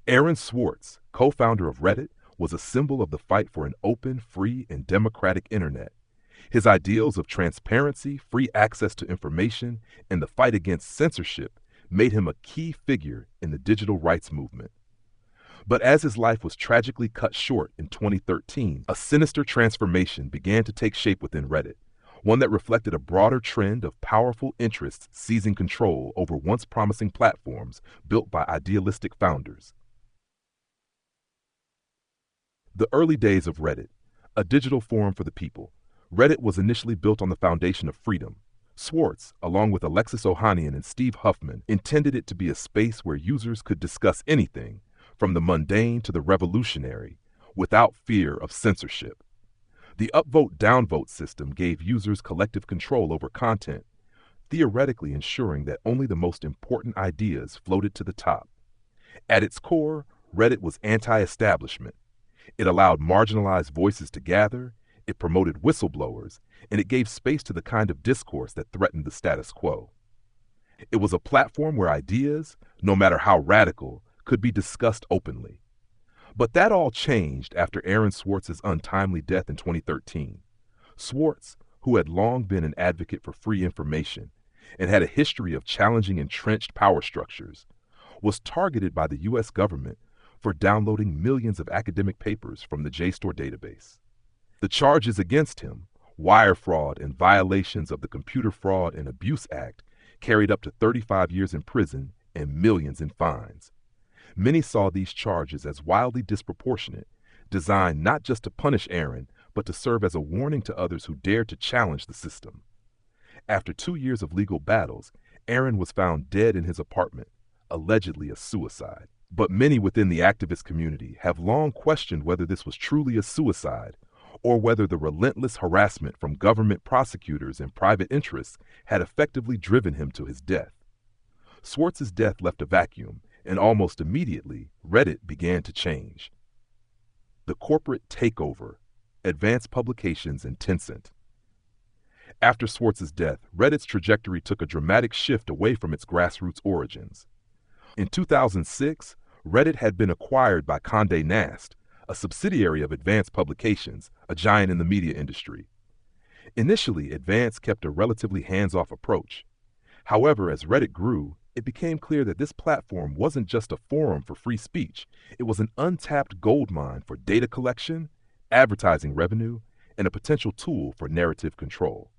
Aaron Swartz, co-founder of Reddit, was a symbol of the fight for an open, free, and democratic internet. His ideals of transparency, free access to information, and the fight against censorship made him a key figure in the digital rights movement. But as his life was tragically cut short in 2013, a sinister transformation began to take shape within Reddit, one that reflected a broader trend of powerful interests seizing control over once promising platforms built by idealistic founders. The early days of Reddit, a digital forum for the people. Reddit was initially built on the foundation of freedom. Swartz, along with Alexis Ohanian and Steve Huffman, intended it to be a space where users could discuss anything, from the mundane to the revolutionary, without fear of censorship. The upvote-downvote system gave users collective control over content, theoretically ensuring that only the most important ideas floated to the top. At its core, Reddit was anti-establishment. It allowed marginalized voices to gather, it promoted whistleblowers, and it gave space to the kind of discourse that threatened the status quo. It was a platform where ideas, no matter how radical, could be discussed openly. But that all changed after Aaron Swartz's untimely death in 2013. Swartz, who had long been an advocate for free information and had a history of challenging entrenched power structures, was targeted by the U.S. government for downloading millions of academic papers from the JSTOR database. The charges against him, wire fraud and violations of the Computer Fraud and Abuse Act, carried up to 35 years in prison and millions in fines. Many saw these charges as wildly disproportionate, designed not just to punish Aaron, but to serve as a warning to others who dared to challenge the system. After 2 years of legal battles, Aaron was found dead in his apartment, allegedly a suicide. But many within the activist community have long questioned whether this was truly a suicide, or whether the relentless harassment from government prosecutors and private interests had effectively driven him to his death. Swartz's death left a vacuum, and almost immediately, Reddit began to change. The corporate takeover, Advance Publications and Tencent. After Swartz's death, Reddit's trajectory took a dramatic shift away from its grassroots origins. In 2006, Reddit had been acquired by Condé Nast, a subsidiary of Advance Publications, a giant in the media industry. Initially, Advance kept a relatively hands-off approach. However, as Reddit grew, it became clear that this platform wasn't just a forum for free speech, it was an untapped goldmine for data collection, advertising revenue, and a potential tool for narrative control.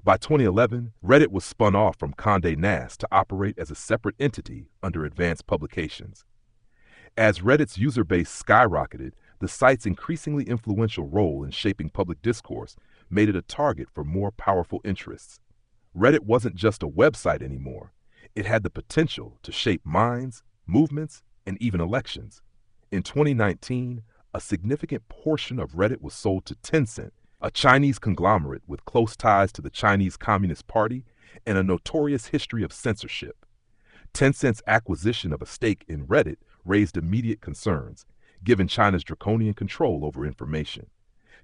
By 2011, Reddit was spun off from Condé Nast to operate as a separate entity under Advance Publications. As Reddit's user base skyrocketed, the site's increasingly influential role in shaping public discourse made it a target for more powerful interests. Reddit wasn't just a website anymore. It had the potential to shape minds, movements, and even elections. In 2019, a significant portion of Reddit was sold to Tencent, a Chinese conglomerate with close ties to the Chinese Communist Party and a notorious history of censorship. Tencent's acquisition of a stake in Reddit raised immediate concerns, given China's draconian control over information.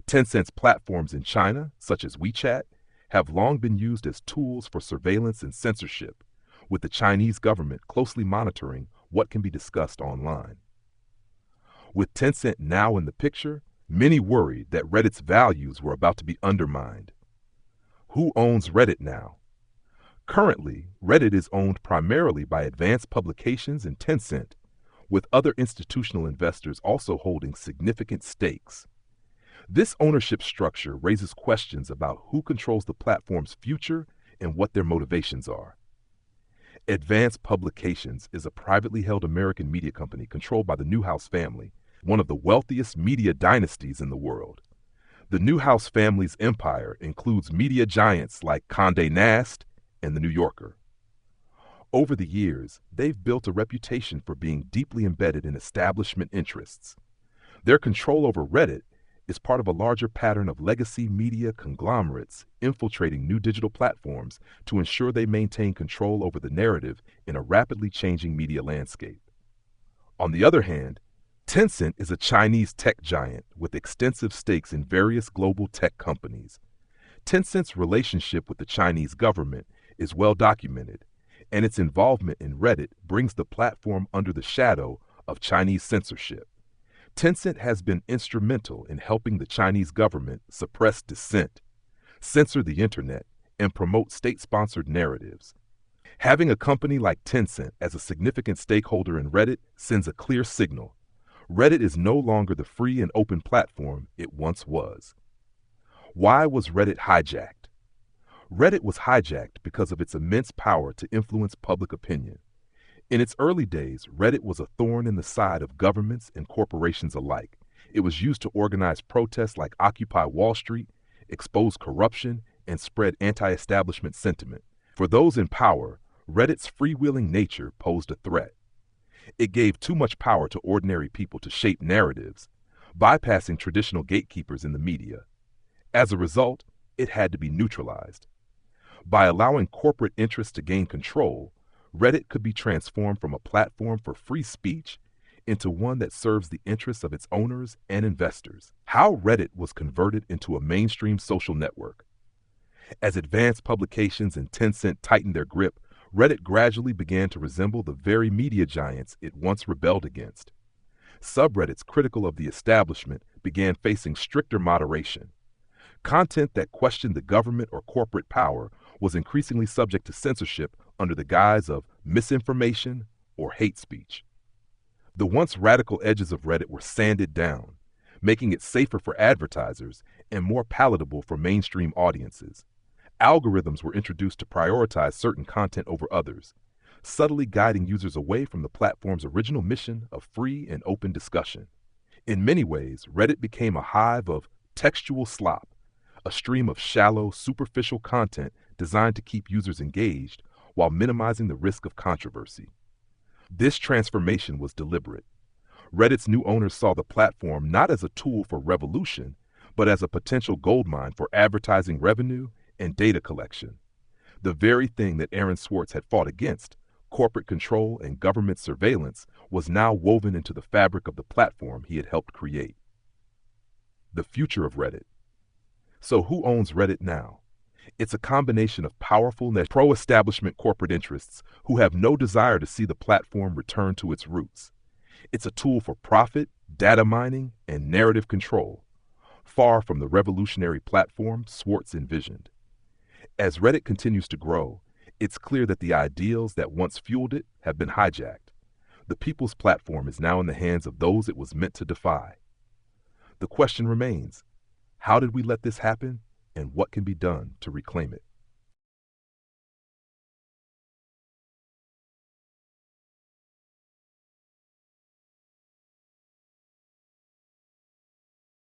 Tencent's platforms in China, such as WeChat, have long been used as tools for surveillance and censorship, with the Chinese government closely monitoring what can be discussed online. With Tencent now in the picture, many worried that Reddit's values were about to be undermined. Who owns Reddit now? Currently, Reddit is owned primarily by Advance Publications and Tencent, with other institutional investors also holding significant stakes. This ownership structure raises questions about who controls the platform's future and what their motivations are. Advance Publications is a privately held American media company controlled by the Newhouse family, one of the wealthiest media dynasties in the world. The Newhouse family's empire includes media giants like Condé Nast and The New Yorker. Over the years, they've built a reputation for being deeply embedded in establishment interests. Their control over Reddit is part of a larger pattern of legacy media conglomerates infiltrating new digital platforms to ensure they maintain control over the narrative in a rapidly changing media landscape. On the other hand, Tencent is a Chinese tech giant with extensive stakes in various global tech companies. Tencent's relationship with the Chinese government is well documented, and its involvement in Reddit brings the platform under the shadow of Chinese censorship. Tencent has been instrumental in helping the Chinese government suppress dissent, censor the internet, and promote state-sponsored narratives. Having a company like Tencent as a significant stakeholder in Reddit sends a clear signal. Reddit is no longer the free and open platform it once was. Why was Reddit hijacked? Reddit was hijacked because of its immense power to influence public opinion. In its early days, Reddit was a thorn in the side of governments and corporations alike. It was used to organize protests like Occupy Wall Street, expose corruption, and spread anti-establishment sentiment. For those in power, Reddit's freewheeling nature posed a threat. It gave too much power to ordinary people to shape narratives, bypassing traditional gatekeepers in the media. As a result, it had to be neutralized. By allowing corporate interests to gain control, Reddit could be transformed from a platform for free speech into one that serves the interests of its owners and investors. How Reddit was converted into a mainstream social network. As Advance Publications and Tencent tightened their grip, Reddit gradually began to resemble the very media giants it once rebelled against. Subreddits critical of the establishment began facing stricter moderation. Content that questioned the government or corporate power was increasingly subject to censorship under the guise of misinformation or hate speech. The once radical edges of Reddit were sanded down, making it safer for advertisers and more palatable for mainstream audiences. Algorithms were introduced to prioritize certain content over others, subtly guiding users away from the platform's original mission of free and open discussion. In many ways, Reddit became a hive of textual slop, a stream of shallow, superficial content designed to keep users engaged while minimizing the risk of controversy. This transformation was deliberate. Reddit's new owners saw the platform not as a tool for revolution, but as a potential goldmine for advertising revenue and data collection. The very thing that Aaron Swartz had fought against, corporate control and government surveillance, was now woven into the fabric of the platform he had helped create. The future of Reddit. So who owns Reddit now? It's a combination of powerful pro-establishment corporate interests who have no desire to see the platform return to its roots. It's a tool for profit, data mining, and narrative control, far from the revolutionary platform Swartz envisioned. As Reddit continues to grow, it's clear that the ideals that once fueled it have been hijacked. The people's platform is now in the hands of those it was meant to defy. The question remains, how did we let this happen, and what can be done to reclaim it?